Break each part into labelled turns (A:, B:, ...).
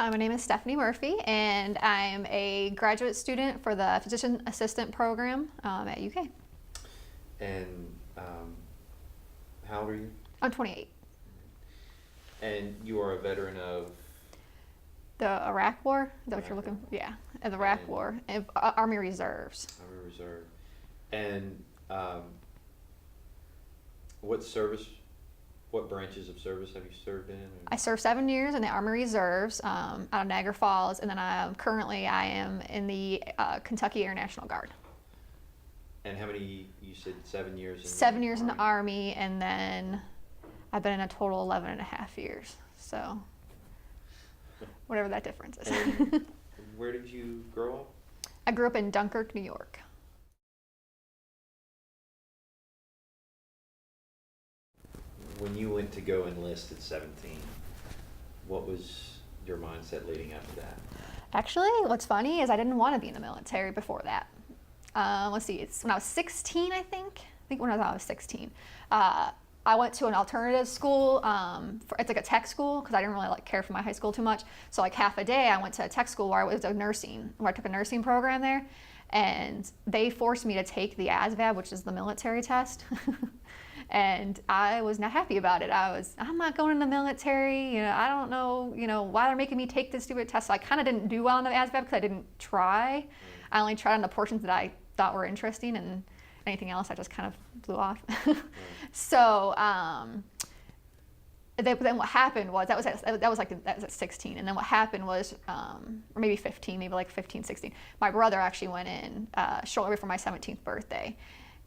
A: My name is Stephanie Murphy, and I'm a graduate student for the Physician Assistant Program at UK.
B: And how old are you?
A: I'm 28.
B: And you are a veteran of
A: The Iraq War? Is that what you're
B: Iraq
A: looking
B: War.
A: for? Yeah, the Iraq
B: And
A: War. And, Army Reserves.
B: Army Reserve. And what service, what branches of service have you served in?
A: I served 7 years in the Army Reserves out of Niagara Falls, and then I am in the Kentucky Air National Guard.
B: And how many, you said 7 years in
A: 7 years in the
B: Army?
A: Army, and then I've been in a total 11 and a half years. So whatever that difference is.
B: And where did you grow up?
A: I grew up in Dunkirk, New York.
B: When you went to go enlist at 17, what was your mindset leading up to that?
A: Actually, what's funny is I didn't want to be in the military before that. Let's see, it's when I was 16, I think when I was 16. I went to an alternative school, it's like a tech school, because I didn't really care for my high school too much. So like half a day I went to a tech school where I took a nursing program there, and they forced me to take the ASVAB, which is the military test. And I was not happy about it. I'm not going in the military, I don't know, why they're making me take this stupid test. So I kind of didn't do well on the ASVAB because I didn't try. I only tried on the portions that I thought were interesting, and anything else I just kind of blew off. So then what happened was, that was at 16, and then what happened was, or maybe 15, maybe like 15, 16, my brother actually went in shortly before my 17th birthday.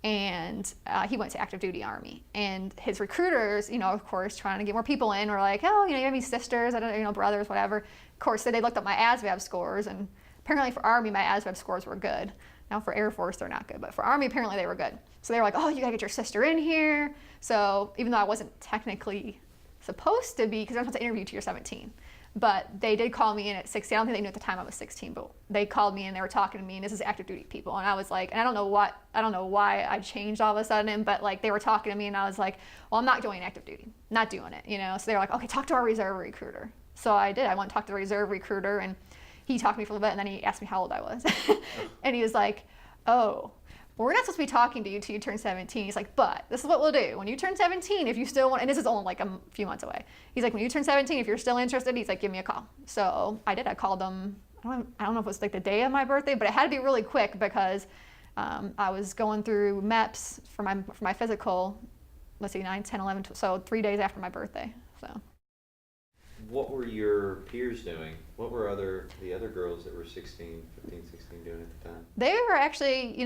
A: And he went to active duty Army, and his recruiters, of course, trying to get more people in, were like, oh, you have any sisters, brothers, whatever. Of course, so they looked up my ASVAB scores, and apparently for Army, my ASVAB scores were good. Now for Air Force, they're not good, but for Army, apparently they were good. So they were like, oh, you gotta get your sister in here. So even though I wasn't technically supposed to be, because I was supposed to interview till you're 17, but they did call me in at 16. I don't think they knew at the time I was 16, but they called me and they were talking to me, and this is active duty people. And I was like, and I don't know why I changed all of a sudden, but like they were talking to me, and I was like, well, I'm not joining active duty, not doing it, So they were like, okay, talk to our reserve recruiter. So I did. I went and talked to the reserve recruiter, and he talked to me for a little bit, and then he asked me how old I was. And he was like, oh, well, we're not supposed to be talking to you till you turn 17. He's like, but this is what we'll do. When you turn 17, if you still want, and this is only like a few months away. He's like, when you turn 17, if you're still interested, he's like, give me a call. So I did. I called them. I don't know if it was like the day of my birthday, but it had to be really quick because I was going through MEPS for my physical, let's see, 9, 10, 11, 12, so 3 days after my birthday. So.
B: What were your peers doing? What were the other girls that were 15, 16 doing at the time?
A: They were actually,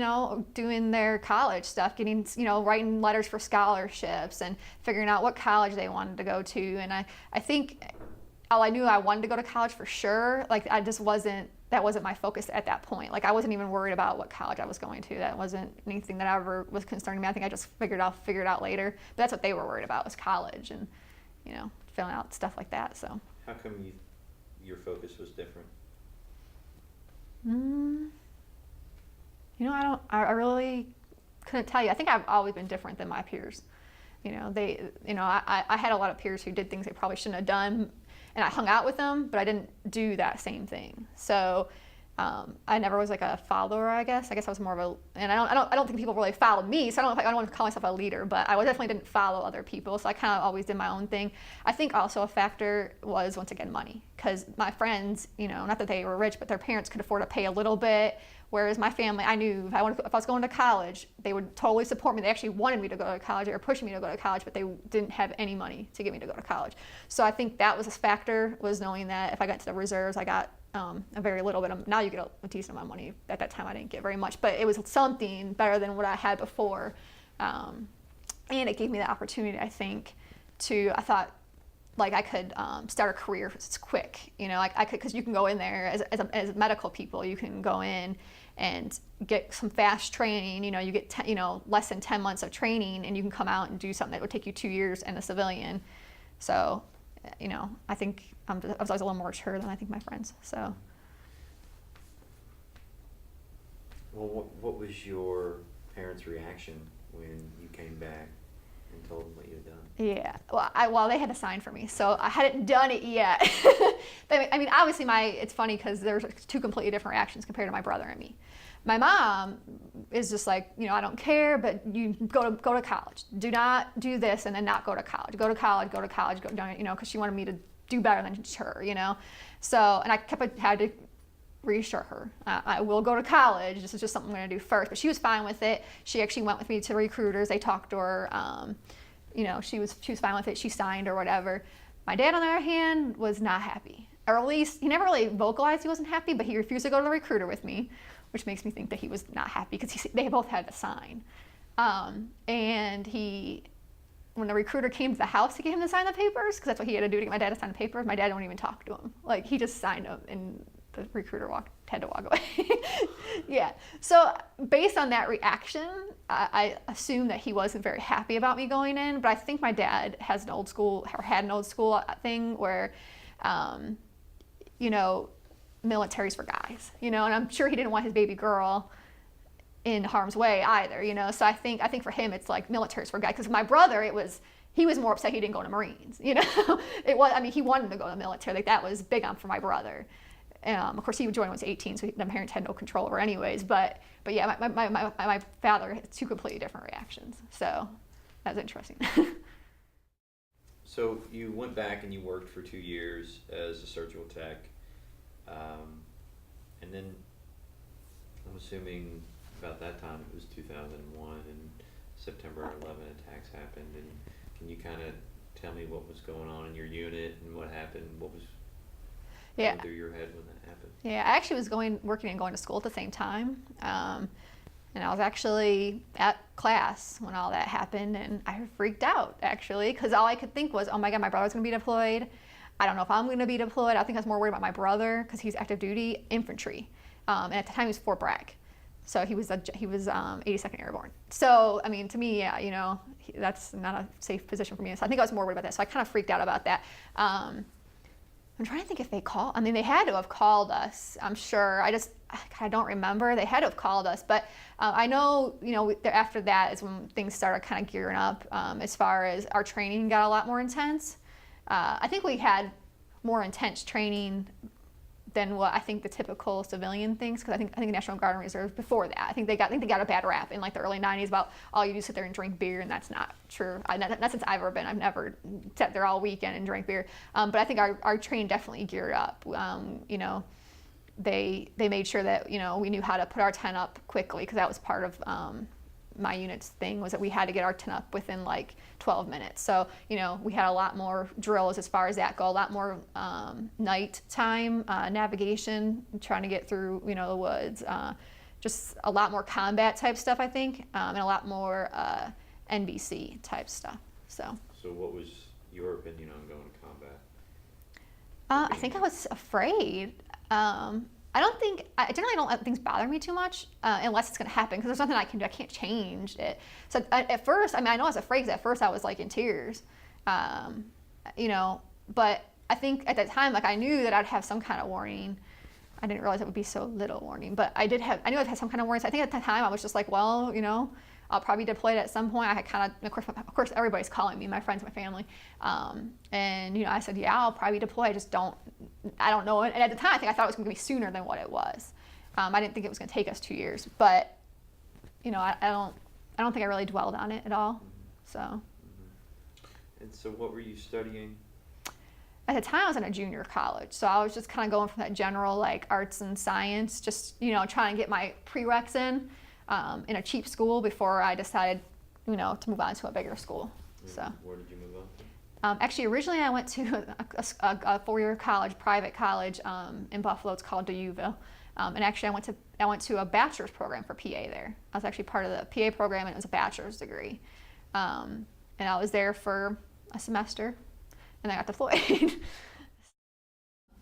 A: doing their college stuff, getting, writing letters for scholarships and figuring out what college they wanted to go to. And I think all I knew, I wanted to go to college for sure. Like that wasn't my focus at that point. Like I wasn't even worried about what college I was going to. That wasn't anything that ever was concerning me. I think I just figured it out later. But that's what they were worried about, was college and, filling out stuff like that. So.
B: How come your focus was different?
A: I really couldn't tell you. I think I've always been different than my peers. I had a lot of peers who did things they probably shouldn't have done, and I hung out with them, but I didn't do that same thing. So I never was like a follower, I guess. I was more of and I don't think people really followed me, so I don't want to call myself a leader, but I definitely didn't follow other people, so I kind of always did my own thing. I think also a factor was, once again, money, because my friends, not that they were rich, but their parents could afford to pay a little bit, whereas my family, I knew if I was going to college, they would totally support me. They actually wanted me to go to college. They were pushing me to go to college, but they didn't have any money to get me to go to college. So I think that was a factor, was knowing that if I got to the reserves, I got a very little bit of, now you get a decent amount of money. At that time I didn't get very much, but it was something better than what I had before. And it gave me the opportunity, I think, I thought like I could start a career quick, I could, because you can go in there as medical people, you can go in and get some fast training, you get less than 10 months of training, and you can come out and do something that would take you 2 years in a civilian. So I think I was always a little more mature than I think my friends. So.
B: Well, what was your parents' reaction when you came back and told them what you had done?
A: Yeah, well, they had to sign for me, so I hadn't done it yet. I mean, obviously, it's funny because there's two completely different reactions compared to my brother and me. My mom is just like, I don't care, but you go to college. Do not do this and then not go to college. Go to college, because she wanted me to do better than her, So, and I had to reassure her, I will go to college. This is just something I'm going to do first. But she was fine with it. She actually went with me to recruiters. They talked to her. She was fine with it. She signed or whatever. My dad, on the other hand, was not happy. Or at least, he never really vocalized he wasn't happy, but he refused to go to the recruiter with me, which makes me think that he was not happy because they both had to sign. And when the recruiter came to the house to get him to sign the papers, because that's what he had to do to get my dad to sign the papers, my dad didn't even talk to him. Like, he just signed them, and the recruiter had to walk away. Yeah. So based on that reaction, I assumed that he wasn't very happy about me going in. But I think my dad had an old school thing where, military's for guys, and I'm sure he didn't want his baby girl in harm's way either, So I think for him it's like military's for guys. Because my brother, he was more upset he didn't go to Marines, He wanted to go to the military. Like, that was big on for my brother. Of course, he would join when he was 18, so my parents had no control over anyways. But yeah, my father had two completely different reactions. So that was interesting.
B: So you went back and you worked for 2 years as a surgical tech. And then I'm assuming about that time it was 2001 and September 11 attacks happened. And can you kind of tell me what was going on in your unit and what happened? What was going through your head when that happened? Yeah,
A: I actually was working and going to school at the same time. And I was actually at class when all that happened, and I freaked out, actually, because all I could think was, oh my God, my brother's going to be deployed. I don't know if I'm going to be deployed. I think I was more worried about my brother because he's active duty infantry. And at the time, he was Fort Bragg. So he was 82nd Airborne. So, I mean, to me, yeah, that's not a safe position for me. So I think I was more worried about that. So I kind of freaked out about that. I'm trying to think if they called. I mean, they had to have called us, I'm sure. I don't remember. They had to have called us. But I know, after that is when things started kind of gearing up as far as our training got a lot more intense. I think we had more intense training than what I think the typical civilian thinks, because I think National Guard and Reserve before that, I think they got a bad rap in like the early 90s about all you do is sit there and drink beer, and that's not true. Not since I've ever been. I've never sat there all weekend and drank beer. But I think our training definitely geared up. They made sure that we knew how to put our tent up quickly, because that was part of my unit's thing, was that we had to get our tent up within like 12 minutes. So, we had a lot more drills as far as that go, a lot more nighttime navigation, trying to get through, the woods, just a lot more combat type stuff, I think, and a lot more NBC type stuff. So
B: what was your opinion on going to combat?
A: I think I was afraid. I generally don't let things bother me too much unless it's going to happen, because there's nothing I can do. I can't change it. So at first, I know I was afraid, because at first I was like in tears, but I think at that time, like, I knew that I'd have some kind of warning. I didn't realize it would be so little warning, but I knew I'd have some kind of warning. So I think at the time I was just like, well, I'll probably be deployed at some point. I had kind of course, everybody's calling me, my friends, my family. And, I said, yeah, I'll probably be deployed. I don't know. And at the time, I thought it was going to be sooner than what it was. I didn't think it was going to take us 2 years, but, I don't think I really dwelled on it at all. So.
B: Mm-hmm. And so what were you studying?
A: At the time, I was in a junior college. So I was just kind of going from that general, like, arts and science, just, trying to get my prereqs in a cheap school before I decided, to move on to a bigger school. So.
B: Where did you move on to?
A: Actually, originally I went to a four-year college, private college in Buffalo. It's called DeUville. And actually, I went to a bachelor's program for PA there. I was actually part of the PA program, and it was a bachelor's degree. And I was there for a semester, and I got deployed.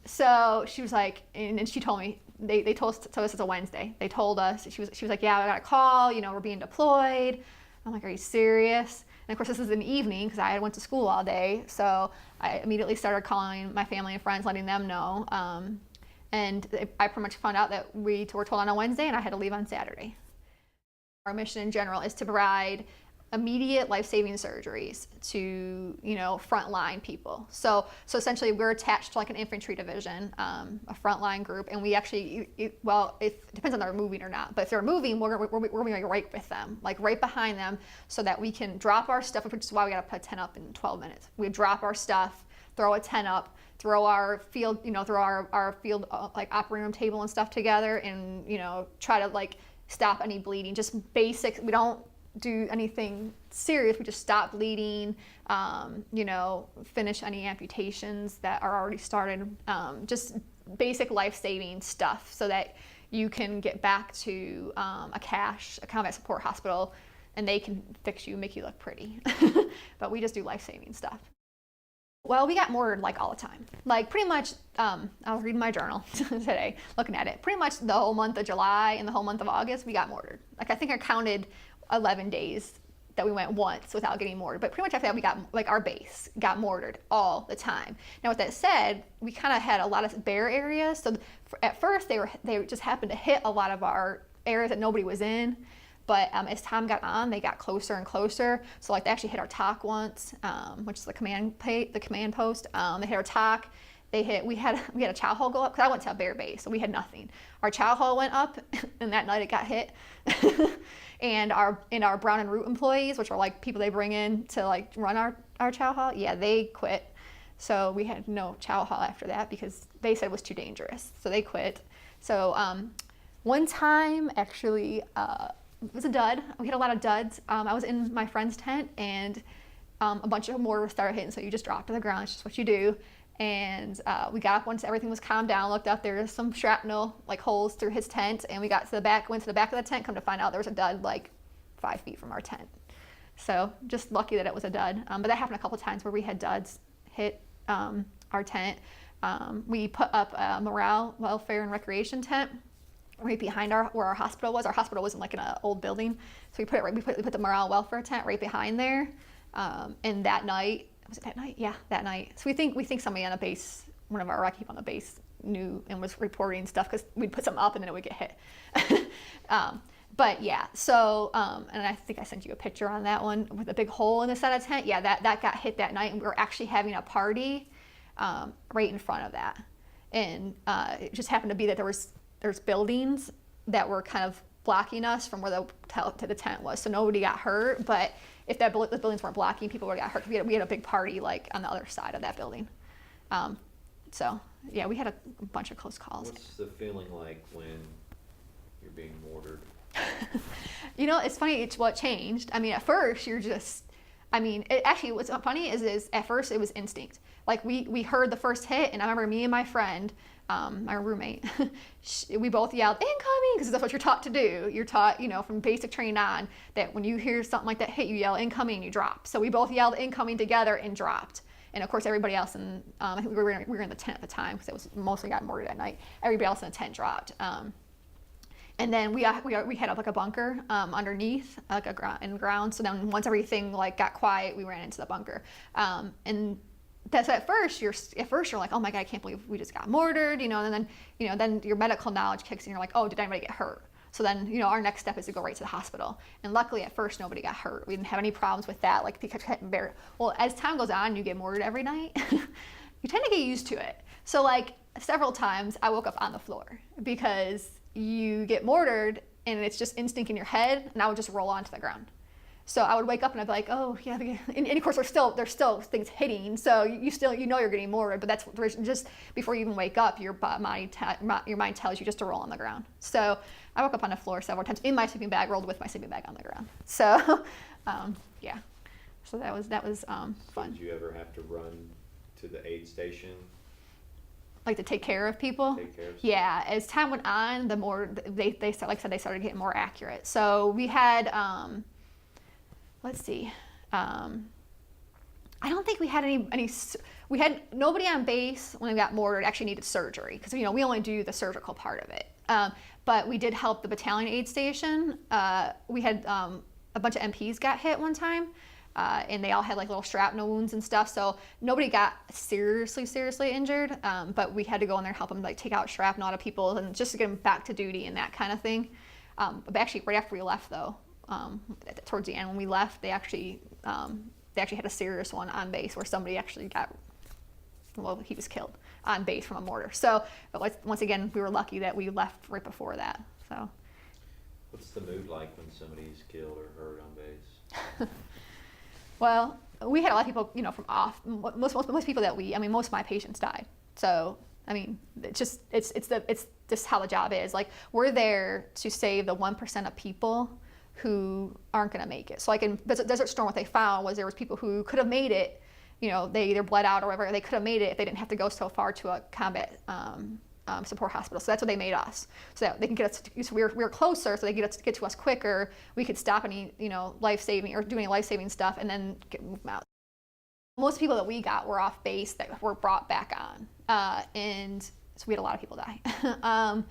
A: So she was like, and she told me, they told us, so this is a Wednesday. They told us, she was like, yeah, I got a call, we're being deployed. I'm like, are you serious? And of course, this is in the evening, because I went to school all day. So I immediately started calling my family and friends, letting them know. And I pretty much found out that we were told on a Wednesday, and I had to leave on Saturday. Our mission in general is to provide immediate life-saving surgeries to, frontline people. So essentially we're attached to like an infantry division, a frontline group, and we actually, it depends on if they're moving or not, but if they're moving, we're going right with them, like right behind them, so that we can drop our stuff, which is why we got to put a tent up in 12 minutes. We drop our stuff, throw a tent up, throw our field, our field like operating room table and stuff together, and try to like stop any bleeding. Just basic. We don't do anything serious. We just stop bleeding. Finish any amputations that are already started. Just basic life-saving stuff, so that you can get back to a combat support hospital, and they can fix you, make you look pretty. But we just do life-saving stuff. Well, we got mortared like all the time. Like pretty much, I was reading my journal today, looking at it. Pretty much the whole month of July and the whole month of August, we got mortared. Like I think I counted 11 days that we went once without getting mortared. But pretty much after that, we got, like our base got mortared all the time. Now with that said, we kind of had a lot of bare areas. So at first they just happened to hit a lot of our areas that nobody was in. But as time got on, they got closer and closer. So like they actually hit our TOC once, which is the command post. They hit our TOC. We had a chow hole go up, because I went to a bare base, so we had nothing. Our chow hole went up, and that night it got hit. And our Brown and Root employees, which are like people they bring in to like run our chow hall, yeah, they quit. So we had no chow hall after that because they said it was too dangerous. So they quit. So one time, actually, it was a dud. We had a lot of duds. I was in my friend's tent, and a bunch of mortars started hitting, so you just drop to the ground. It's just what you do. And we got up once everything was calmed down, looked up, there was some shrapnel, like holes through his tent, and we got to the back, went to the back of the tent, come to find out there was a dud like 5 feet from our tent. So just lucky that it was a dud. But that happened a couple times where we had duds hit our tent. We put up a morale, welfare, and recreation tent right behind where our hospital was. Our hospital was in like in an old building, so we put the morale welfare tent right behind there. And that night, was it that night? Yeah, that night. So we think somebody on the base, one of our Iraqi people on the base, knew and was reporting stuff, because we'd put something up and then it would get hit. But yeah, so and I think I sent you a picture on that one with a big hole in the side of the tent. Yeah, that got hit that night, and we were actually having a party right in front of that. And it just happened to be that there's buildings that were kind of blocking us from where the tent was, so nobody got hurt. But if the buildings weren't blocking, people would have got hurt. We had a big party like on the other side of that building. So yeah, we had a bunch of close calls.
B: What's the feeling like when you're being mortared?
A: It's funny. It's what changed. I mean, at first you're just. What's funny is at first it was instinct. Like we heard the first hit, and I remember me and my friend, my roommate, we both yelled incoming, because that's what you're taught to do. You're taught, from basic training on, that when you hear something like that hit, you yell incoming and you drop. So we both yelled incoming together and dropped. And of course everybody else I think we were in the tent at the time, because it was mostly got mortared at night. Everybody else in the tent dropped. And then we had up like a bunker underneath, like in the ground. So then once everything like got quiet, we ran into the bunker. And that's at first you're like, oh my God, I can't believe we just got mortared, and then your medical knowledge kicks in. You're like, oh, did anybody get hurt? So then, our next step is to go right to the hospital. And luckily at first nobody got hurt. We didn't have any problems with that. Like, because well, as time goes on, you get mortared every night. You tend to get used to it. So like several times I woke up on the floor, because you get mortared and it's just instinct in your head, and I would just roll onto the ground. So I would wake up and I'd be like, oh yeah, and of course there's still things hitting, so you're getting mortared, but that's just before you even wake up, your mind tells you just to roll on the ground. So I woke up on the floor several times in my sleeping bag, rolled with my sleeping bag on the ground. So yeah, so that was fun.
B: So did you ever have to run to the aid station?
A: Like to take care of people? Yeah, as time went on, the more they started getting more accurate. So we had, let's see, I don't think we had we had nobody on base when we got mortared actually needed surgery, because we only do the surgical part of it. But we did help the battalion aid station. We had a bunch of MPs got hit one time. And they all had like little shrapnel wounds and stuff, so nobody got seriously injured, but we had to go in there and help them like take out shrapnel out of people, and just to get them back to duty and that kind of thing. But actually right after we left though, towards the end when we left, they actually had a serious one on base where somebody actually he was killed on base from a mortar. So, but once again, we were lucky that we left right before that. So.
B: What's the mood like when somebody's killed or hurt on base?
A: Well, we had a lot of people, from off. Most people that most of my patients died. So, it's just how the job is. Like, we're there to save the 1% of people who aren't going to make it. So, like in Desert Storm, what they found was there was people who could have made it. They either bled out or whatever. They could have made it if they didn't have to go so far to a combat support hospital. So that's what they made us, so that they can get us. So we were closer, so they get to us quicker. We could stop any life-saving or do any life-saving stuff, and then move them out. Most people that we got were off base that were brought back on, and so we had a lot of people die. And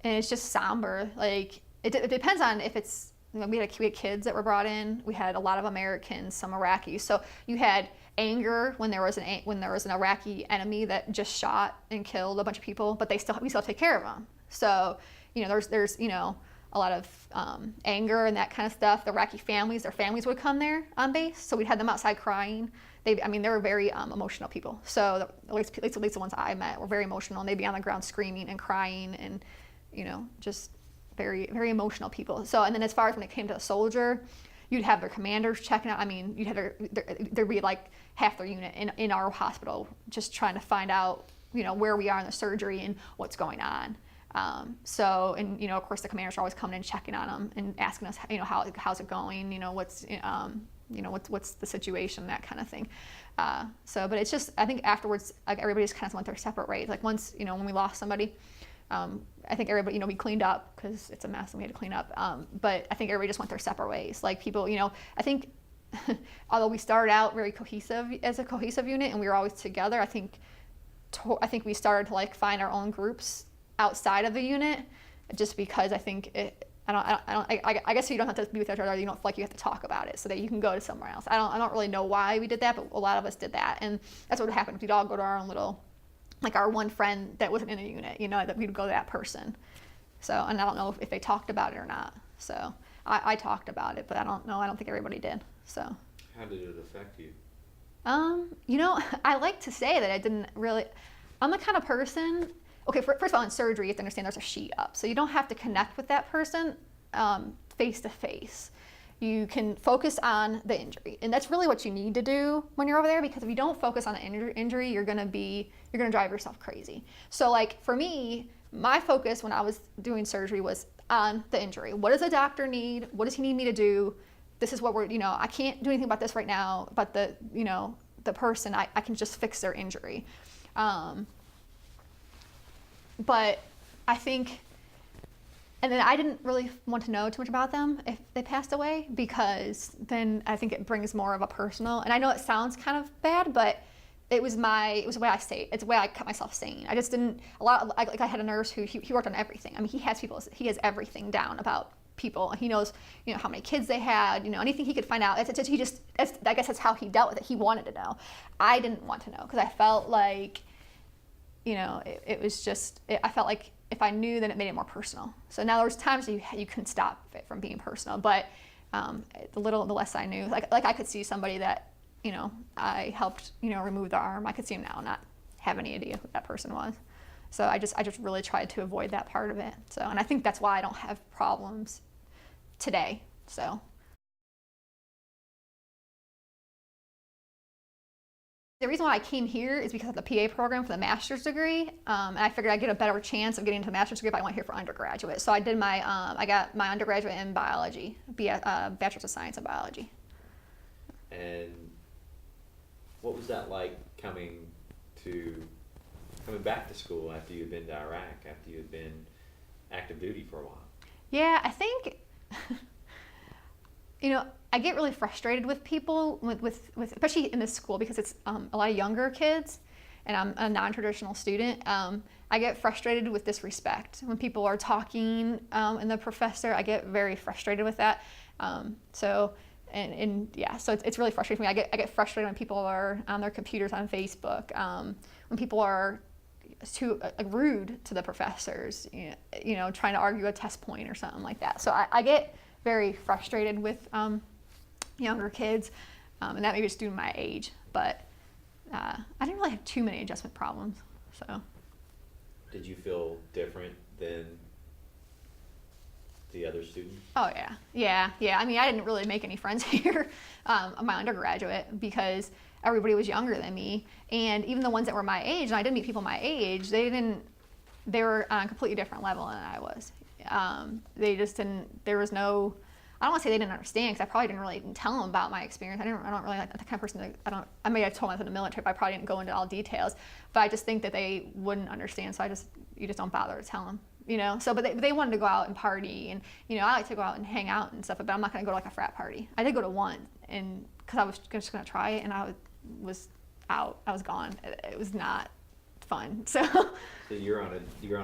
A: it's just somber. Like it depends on if it's. We had kids that were brought in. We had a lot of Americans, some Iraqis. So you had anger when there was an Iraqi enemy that just shot and killed a bunch of people, but we still take care of them. So there's a lot of anger and that kind of stuff. The Iraqi families, their families would come there on base, so we'd have them outside crying. They were very emotional people. So at least the ones I met were very emotional, and they'd be on the ground screaming and crying and just very, very emotional people. So, and then as far as when it came to a soldier, you'd have their commanders checking out. You'd have there'd be like half their unit in our hospital just trying to find out, where we are in the surgery and what's going on. Of course, the commanders are always coming and checking on them and asking us, how's it going? What's the situation, that kind of thing. But it's just, I think afterwards, like everybody just kind of went their separate ways. Like once, when we lost somebody, I think everybody, we cleaned up because it's a mess and we had to clean up. But I think everybody just went their separate ways. Like people, I think, although we started out very cohesive as a cohesive unit and we were always together, I think we started to find our own groups outside of the unit, just because I think I guess you don't have to be with each other. You don't feel like you have to talk about it so that you can go to somewhere else. I don't really know why we did that, but a lot of us did that, and that's what happened. We'd all go to our own little. Our one friend that wasn't in a unit, that we'd go to that person. So, and I don't know if they talked about it or not. So I talked about it, but I don't know. I don't think everybody did. So.
B: How did it affect you?
A: I like to say that I didn't really. I'm the kind of person. Okay, first of all, in surgery, you have to understand there's a sheet up, so you don't have to connect with that person face to face. You can focus on the injury, and that's really what you need to do when you're over there, because if you don't focus on the injury, you're gonna drive yourself crazy. So for me, my focus when I was doing surgery was on the injury. What does the doctor need? What does he need me to do? This is what I can't do anything about this right now, but the person, I can just fix their injury. But I think. And then I didn't really want to know too much about them if they passed away, because then I think it brings more of a personal. And I know it sounds kind of bad, but it was the way I say it. It's the way I kept myself sane. I just didn't I had a nurse who he worked on everything. He has everything down about people. He knows how many kids they had. Anything he could find out. I guess that's how he dealt with it. He wanted to know. I didn't want to know because I felt like it was just. I felt like. If I knew, then it made it more personal. So now there's times you couldn't stop it from being personal, but the less I knew, like I could see somebody that I helped remove the arm. I could see him now and not have any idea who that person was. So I just really tried to avoid that part of it. So, and I think that's why I don't have problems today. So. The reason why I came here is because of the PA program for the master's degree, and I figured I'd get a better chance of getting into the master's degree if I went here for undergraduate. So I did I got my undergraduate in biology, bachelor's of science in biology.
B: And what was that like coming back to school after you had been to Iraq, after you had been active duty for a while? Yeah,
A: I think. I get really frustrated with people, with especially in this school, because it's a lot of younger kids, and I'm a non-traditional student. I get frustrated with disrespect when people are talking, and the professor. I get very frustrated with that. So it's really frustrating for me. I get frustrated when people are on their computers on Facebook, when people are too rude to the professors, trying to argue a test point or something like that. So I get very frustrated with younger kids, and that maybe just due to my age. But I didn't really have too many adjustment problems. So.
B: Did you feel different than the other students?
A: Oh yeah. I mean, I didn't really make any friends here, my undergraduate, because everybody was younger than me, and even the ones that were my age, and I did meet people my age, they were on a completely different level than I was. They just didn't. There was no. I don't want to say they didn't understand, because I probably didn't really tell them about my experience. I don't really like the kind of person that I may have told them I was in the military, but I probably didn't go into all details. But I just think that they wouldn't understand, so you just don't bother to tell them. So, but they wanted to go out and party, and I like to go out and hang out and stuff, but I'm not going to go to like a frat party. I did go to one, and because I was just going to try it, and I was out. I was gone. It was not fun. So
B: you're on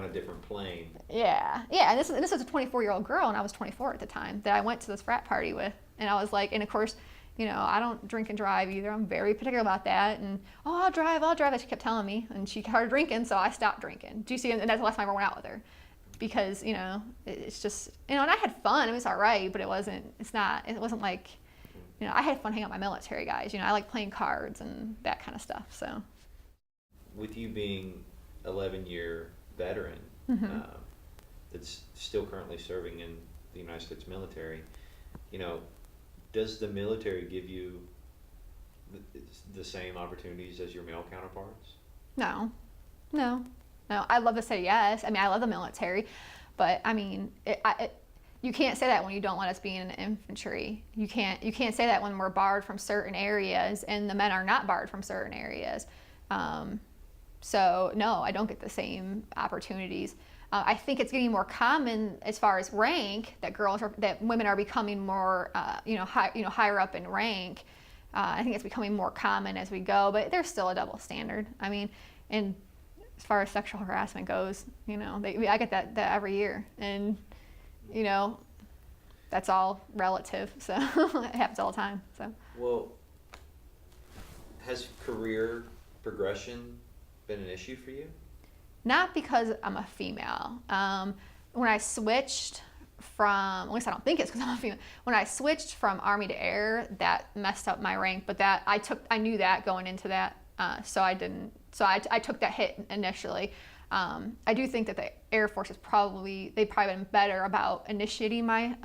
B: a different plane.
A: Yeah. And this was a 24-year-old girl, and I was 24 at the time, that I went to this frat party with, and I was like, and of course, I don't drink and drive either. I'm very particular about that. And I'll drive. That she kept telling me, and she started drinking, so I stopped drinking. Do you see? And that's the last time I ever went out with her, because it's just and I had fun. It was all right, but it wasn't like I had fun hanging out with my military guys. I like playing cards and that kind of stuff. So.
B: With you being 11-year veteran, that's still currently serving in the United States military, does the military give you the same opportunities as your male counterparts?
A: No. I'd love to say yes. I mean, I love the military, but I mean, you can't say that when you don't let us be in the infantry. You can't say that when we're barred from certain areas and the men are not barred from certain areas. So no, I don't get the same opportunities. I think it's getting more common as far as rank that women are becoming more, higher up in rank. I think it's becoming more common as we go, but there's still a double standard. I mean, and as far as sexual harassment goes, I get that every year, and that's all relative. So it happens all the time. So.
B: Well, has career progression been an issue for you?
A: Not because I'm a female. When I switched from, at least I don't think it's because I'm a female. When I switched from Army to Air, that messed up my rank. But I knew that going into that, so I didn't. So I took that hit initially. I do think that the Air Force they've probably been better about initiating my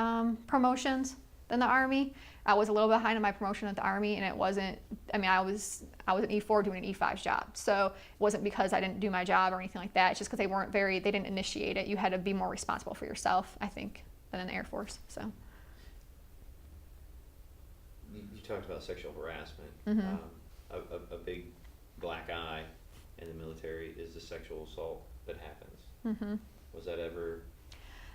A: promotions than the Army. I was a little behind in my promotion at the Army, and it wasn't. I mean, I was an E4 doing an E5 job, so it wasn't because I didn't do my job or anything like that. It's just because they didn't initiate it. You had to be more responsible for yourself, I think, than in the Air Force. So.
B: You talked about sexual harassment.
A: Mm-hmm.
B: A big black eye in the military is the sexual assault that happens.
A: Mm-hmm.
B: Was that ever?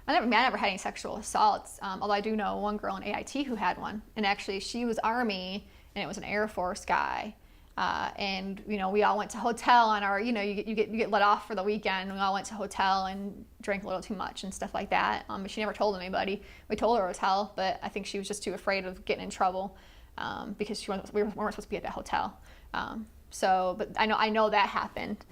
A: I never had any sexual assaults, although I do know one girl in AIT who had one. And actually, she was Army, and it was an Air Force guy. And we all went to hotel on our, you get let off for the weekend. We all went to hotel and drank a little too much and stuff like that. But she never told anybody. We told her it was hell, but I think she was just too afraid of getting in trouble because we weren't supposed to be at that hotel. But I know that happened.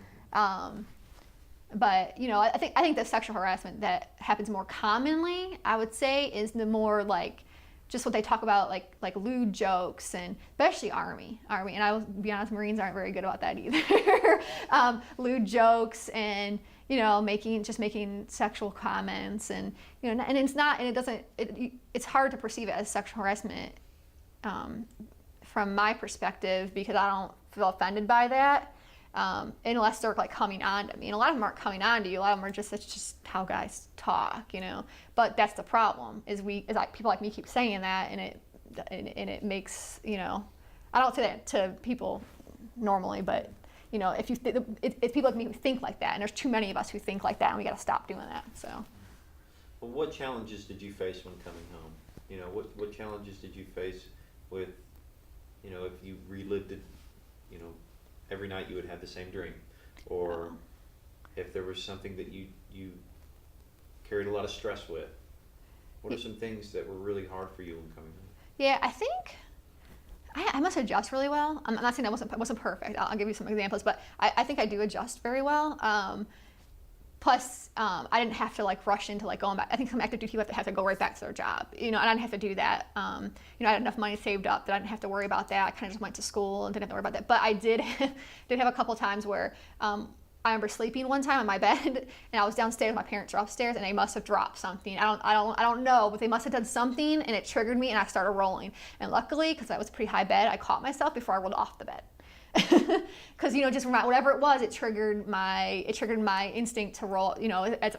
A: But I think the sexual harassment that happens more commonly, I would say, is the more like just what they talk about, like lewd jokes, and especially Army. And I will be honest, Marines aren't very good about that either. Lewd jokes and making sexual comments, and and it's hard to perceive it as sexual harassment from my perspective, because I don't feel offended by that. Unless they're like coming on to me, and a lot of them aren't coming on to you. A lot of them are it's just how guys talk, But that's the problem. People like me keep saying that, and it makes I don't say that to people normally, but if people like me who think like that, and there's too many of us who think like that, and we got to stop doing that. So.
B: Well, what challenges did you face when coming home? What challenges did you face with, if you relived it, every night you would have the same drink, or if there was something that you carried a lot of stress with. What are some things that were really hard for you when coming home?
A: Yeah, I think I must adjust really well. I'm not saying that wasn't perfect. I'll give you some examples, but I think I do adjust very well. Plus, I didn't have to like rush into like going back. I think some active duty people have to go right back to their job, and I didn't have to do that. I had enough money saved up that I didn't have to worry about that. I kind of just went to school and didn't have to worry about that. But I did have a couple times where I remember sleeping one time on my bed, and I was downstairs. My parents were upstairs, and they must have dropped something. I don't know, but they must have done something, and it triggered me, and I started rolling. And luckily, because I was a pretty high bed, I caught myself before I rolled off the bed. Because just whatever it was, it triggered my instinct to roll.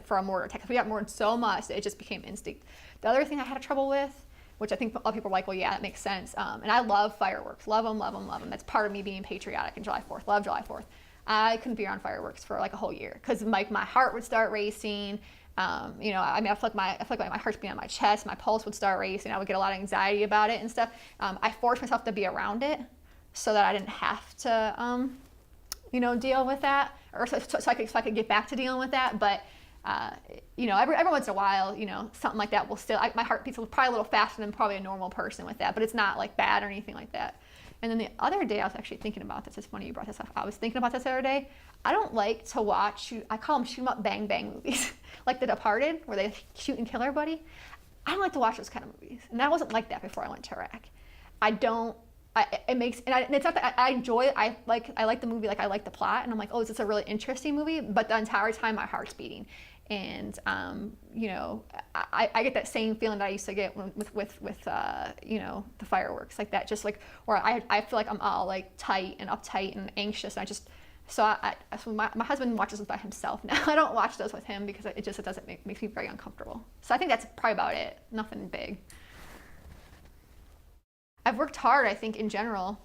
A: For a mortar attack. We got mortared so much that it just became instinct. The other thing I had trouble with, which I think a lot of people are like, well, yeah, that makes sense. And I love fireworks, love them, love them, love them. That's part of me being patriotic. And July 4th, love July 4th. I couldn't be around fireworks for like a whole year because like my heart would start racing. I feel like my heart's beating on my chest. My pulse would start racing. I would get a lot of anxiety about it and stuff. I forced myself to be around it so that I didn't have to, deal with that, or so I could get back to dealing with that. But every once in a while, something like that will still. My heart beats probably a little faster than probably a normal person with that, but it's not like bad or anything like that. And then the other day, I was actually thinking about this. It's funny you brought this up. I was thinking about this the other day. I don't like to watch, I call them shoot 'em up, bang, bang movies. Like The Departed, where they shoot and kill everybody. I don't like to watch those kind of movies. And I wasn't like that before I went to Iraq. It's not that I enjoy it. I like the movie, like I like the plot. And I'm like, oh, is this a really interesting movie? But the entire time, my heart's beating. And I get that same feeling that I used to get with the fireworks, like that, just like where I feel like I'm all like tight and uptight and anxious. And so my husband watches them by himself now. I don't watch those with him because it doesn't makes me very uncomfortable. So I think that's probably about it. Nothing big. I've worked hard, I think, in general.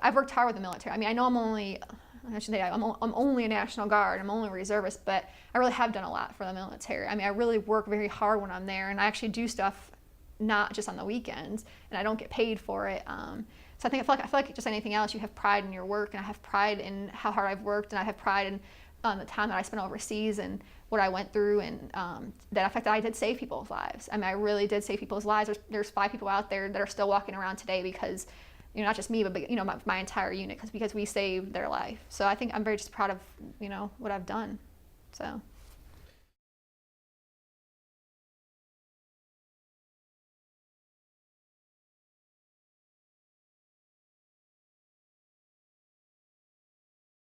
A: I've worked hard with the military. I mean, I know I'm only a National Guard, I'm only a reservist, but I really have done a lot for the military. I mean, I really work very hard when I'm there, and I actually do stuff not just on the weekends, and I don't get paid for it. So I feel like just anything else, you have pride in your work, and I have pride in how hard I've worked, and I have pride in the time that I spent overseas and what I went through, and that fact that I did save people's lives. I mean, I really did save people's lives. There's 5 people out there that are still walking around today because not just me, but my entire unit, because we saved their life. So I think I'm very just proud of what I've done. So.